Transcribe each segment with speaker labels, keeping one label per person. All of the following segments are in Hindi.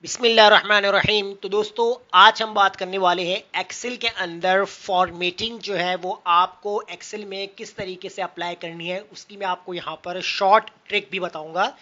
Speaker 1: बिस्मिल्लाहिर्रहमानिर्रहीम। तो दोस्तों, आज हम बात करने वाले हैं एक्सेल के अंदर फॉर्मेटिंग जो है वो आपको एक्सेल में किस तरीके से अप्लाई करनी है, उसकी मैं आपको यहाँ पर शॉर्ट ट्रिक भी बताऊंगा।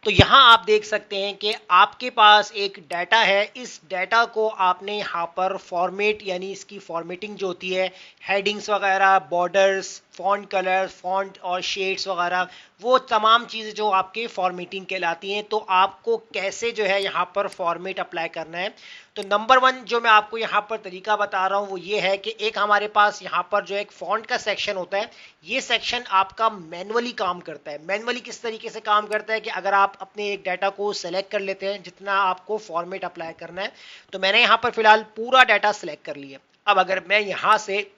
Speaker 1: तो यहाँ आप देख सकते हैं कि आपके पास एक डाटा है। इस डाटा को आपने यहाँ पर फॉर्मेट यानी इसकी फॉर्मेटिंग जो होती है, हेडिंग्स वगैरह, बॉर्डर्स, फॉन्ट कलर, फॉन्ट और शेड्स वगैरह, वो तमाम चीज़ें जो आपके फॉर्मेटिंग कहलाती हैं। तो आपको कैसे जो है यहाँ पर फॉर्मेट अप्लाई करना है, तो नंबर वन जो मैं आपको यहाँ पर तरीका बता रहा हूँ वो ये है कि एक हमारे पास यहाँ पर जो एक फॉन्ट का सेक्शन होता है, ये सेक्शन आपका मैनुअली काम करता है। मैनुअली किस तरीके से काम करता है कि अगर आप अपने एक डाटा को सेलेक्ट कर लेते हैं जितना आपको फॉर्मेट अप्लाई करना है, तो मैंने यहाँ पर फिलहाल पूरा डाटा सेलेक्ट कर लिया। अब अगर मैं यहाँ से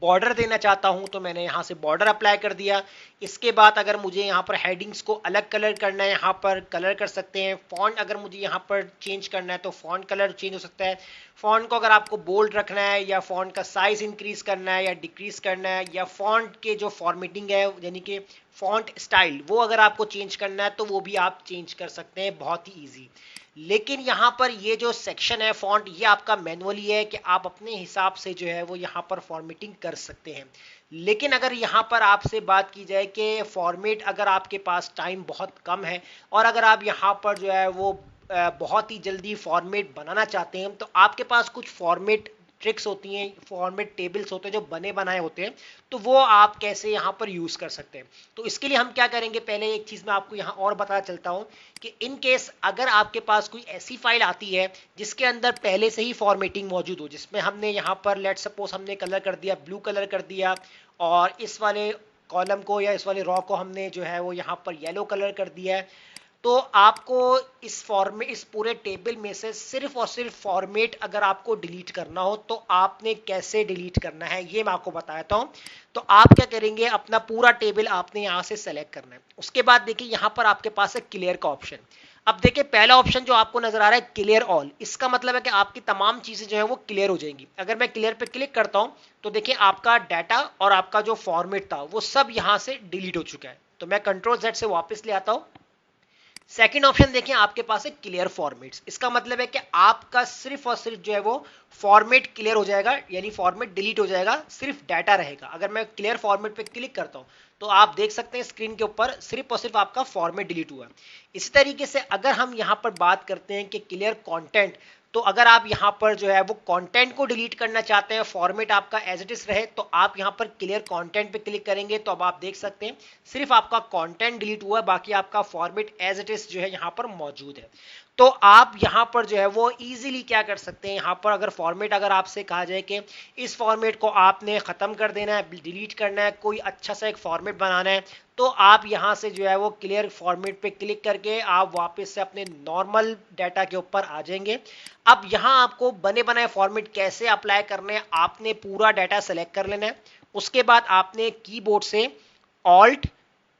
Speaker 1: बॉर्डर देना चाहता हूं तो मैंने यहां से बॉर्डर अप्लाई कर दिया। इसके बाद अगर मुझे यहां पर हेडिंग्स को अलग कलर करना है, यहां पर कलर कर सकते हैं। फॉन्ट अगर मुझे यहां पर चेंज करना है तो फॉन्ट कलर चेंज हो सकता है। फॉन्ट को अगर आपको बोल्ड रखना है या फॉन्ट का साइज इंक्रीज करना है या डिक्रीज करना है, या फॉन्ट के जो फॉर्मेटिंग है यानी कि फॉन्ट स्टाइल वो अगर आपको चेंज करना है तो वो भी आप चेंज कर सकते हैं, बहुत ही ईजी। लेकिन यहाँ पर ये जो सेक्शन है फॉन्ट, ये आपका मैनुअली है कि आप अपने हिसाब से जो है वो यहाँ पर फॉर्मेटिंग कर सकते हैं। लेकिन अगर यहाँ पर आपसे बात की जाए कि फॉर्मेट अगर आपके पास टाइम बहुत कम है और अगर आप यहाँ पर जो है वो बहुत ही जल्दी फॉर्मेट बनाना चाहते हैं, तो आपके पास कुछ फॉर्मेट ट्रिक्स होती हैं, फॉर्मेट टेबल्स होते हैं जो बने बनाए होते हैं, तो वो आप कैसे यहाँ पर यूज कर सकते हैं। तो इसके लिए हम क्या करेंगे, पहले एक चीज मैं आपको यहाँ और बताना चलता हूँ कि इन केस अगर आपके पास कोई ऐसी फाइल आती है जिसके अंदर पहले से ही फॉर्मेटिंग मौजूद हो, जिसमें हमने यहाँ पर लेट सपोज हमने कलर कर दिया, ब्लू कलर कर दिया, और इस वाले कॉलम को या इस वाले रॉ को हमने जो है वो यहाँ पर येलो कलर कर दिया है, तो आपको इस पूरे टेबल में से सिर्फ और सिर्फ फॉर्मेट अगर आपको डिलीट करना हो तो आपने कैसे डिलीट करना है ये मैं आपको बताता हूं। तो आप क्या करेंगे, अपना पूरा टेबल आपने यहां से सेलेक्ट करना है। उसके बाद देखिए यहां पर आपके पास है क्लियर का ऑप्शन। अब देखिए पहला ऑप्शन जो आपको नजर आ रहा है क्लियर ऑल, इसका मतलब है कि आपकी तमाम चीजें जो है वो क्लियर हो जाएंगी। अगर मैं क्लियर पे क्लिक करता हूं तो देखिए आपका डाटा और आपका जो फॉर्मेट था वो सब यहां से डिलीट हो चुका है। तो मैं कंट्रोल जेड से वापस ले आता हूं। सेकंड ऑप्शन देखिए आपके पास है क्लियर फॉर्मेट्स, इसका मतलब है कि आपका सिर्फ और सिर्फ जो है वो फॉर्मेट क्लियर हो जाएगा, यानी फॉर्मेट डिलीट हो जाएगा, सिर्फ डाटा रहेगा। अगर मैं क्लियर फॉर्मेट पे क्लिक करता हूं तो आप देख सकते हैं स्क्रीन के ऊपर सिर्फ और सिर्फ आपका फॉर्मेट डिलीट हुआ। इसी तरीके से अगर हम यहां पर बात करते हैं कि क्लियर कंटेंट, तो अगर आप यहां पर जो है वो कंटेंट को डिलीट करना चाहते हैं, फॉर्मेट आपका एज इट इज रहे, तो आप यहां पर क्लियर कंटेंट पे क्लिक करेंगे तो अब आप देख सकते हैं सिर्फ आपका कंटेंट डिलीट हुआ है, बाकी आपका फॉर्मेट एज इट इज जो है यहां पर मौजूद है। तो आप यहां पर जो है वो इजीली क्या कर सकते हैं, यहां पर अगर फॉर्मेट अगर आपसे कहा जाए कि इस फॉर्मेट को आपने खत्म कर देना है, डिलीट करना है, कोई अच्छा सा एक फॉर्मेट बनाना है, तो आप यहां से जो है वो क्लियर फॉर्मेट पे क्लिक करके आप वापस से अपने नॉर्मल डाटा के ऊपर आ जाएंगे। अब यहां आपको बने बनाए फॉर्मेट कैसे अप्लाई करने हैं, आपने पूरा डाटा सेलेक्ट कर लेना है। उसके बाद आपने कीबोर्ड से ऑल्ट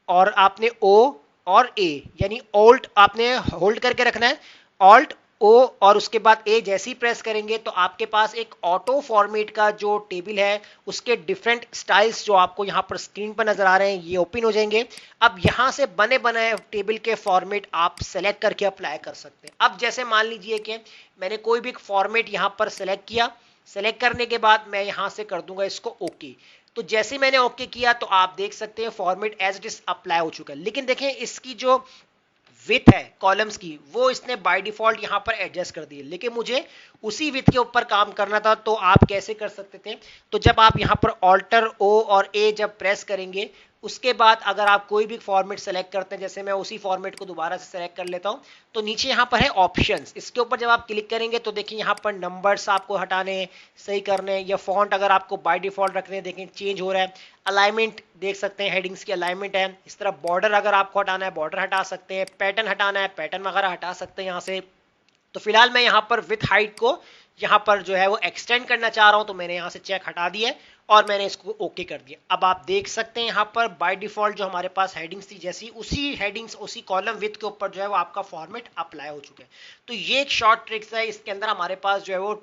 Speaker 1: और आपने ओ और ए, यानी ऑल्ट आपने होल्ड करके रखना है, ऑल्ट ओ और उसके बाद ए जैसे ही प्रेस करेंगे तो आपके पास एक ऑटो फॉर्मेट का जो टेबल है उसके डिफरेंट स्टाइल्स जो आपको यहां पर स्क्रीन पर नजर आ रहे हैं ये ओपन हो जाएंगे। अब यहां से बने बनाए टेबल के फॉर्मेट आप सेलेक्ट करके अप्लाई कर सकते हैं। अब जैसे मान लीजिए कि मैंने कोई भी फॉर्मेट यहां पर सेलेक्ट किया, सेलेक्ट करने के बाद मैं यहां से कर दूंगा इसको ओके। तो जैसे मैंने ओके किया तो आप देख सकते हैं format as it is apply हो चुका है। लेकिन देखें इसकी जो विथ है कॉलम्स की वो इसने बाय डिफॉल्ट यहां पर एडजस्ट कर दी है, लेकिन मुझे उसी विथ के ऊपर काम करना था। तो आप कैसे कर सकते थे, तो जब आप यहां पर ऑल्टर ओ और ए जब प्रेस करेंगे उसके बाद अगर आप कोई भी फॉर्मेट सेलेक्ट करते हैं, जैसे मैं उसी फॉर्मेट को दोबारा से सेलेक्ट कर लेता हूं, तो नीचे यहां पर है ऑप्शंस, इसके ऊपर जब आप क्लिक करेंगे तो देखिए यहां पर नंबर्स आपको हटाने सही करने, या फॉन्ट अगर आपको बाय डिफॉल्ट रखने हैं, देखें चेंज हो रहा है। अलाइनमेंट देख सकते हैं, हेडिंग्स की अलाइनमेंट है। इस तरह बॉर्डर अगर आपको हटाना है बॉर्डर हटा सकते हैं, पैटर्न हटाना है पैटर्न वगैरह हटा सकते हैं यहां से। तो फिलहाल मैं यहां पर विथ हाइट को यहाँ पर जो है वो एक्सटेंड करना चाह रहा हूँ तो मैंने यहाँ से चेक हटा दिया और मैंने इसको ओके कर दिया। अब आप देख सकते हैं यहाँ पर बाय डिफॉल्ट जो हमारे पास हेडिंग्स थी जैसी उसी हेडिंग्स उसी कॉलम विथ के ऊपर जो है वो आपका फॉर्मेट अप्लाई हो चुका है। तो ये एक शॉर्ट ट्रिक्स है, इसके अंदर हमारे पास जो है वो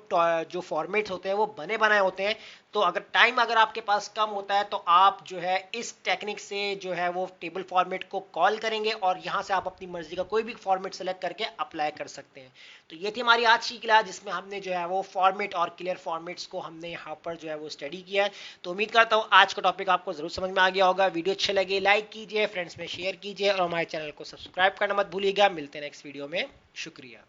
Speaker 1: जो फॉर्मेट्स होते हैं वो बने बनाए होते हैं। तो अगर आपके पास कम होता है तो आप जो है इस टेक्निक से जो है वो टेबल फॉर्मेट को कॉल करेंगे और यहाँ से आप अपनी मर्जी का कोई भी फॉर्मेट सेलेक्ट करके अप्लाई कर सकते हैं। तो ये थी हमारी आज की क्लास जिसमें हमने जो है वो फॉर्मेट और क्लियर फॉर्मेट्स को हमने यहाँ पर जो है वो स्टडी किया है। तो उम्मीद करता हूँ आज का टॉपिक आपको जरूर समझ में आ गया होगा। वीडियो अच्छे लगे लाइक कीजिए, फ्रेंड्स में शेयर कीजिए और हमारे चैनल को सब्सक्राइब करना मत भूलिएगा। मिलते हैं नेक्स्ट वीडियो में, शुक्रिया।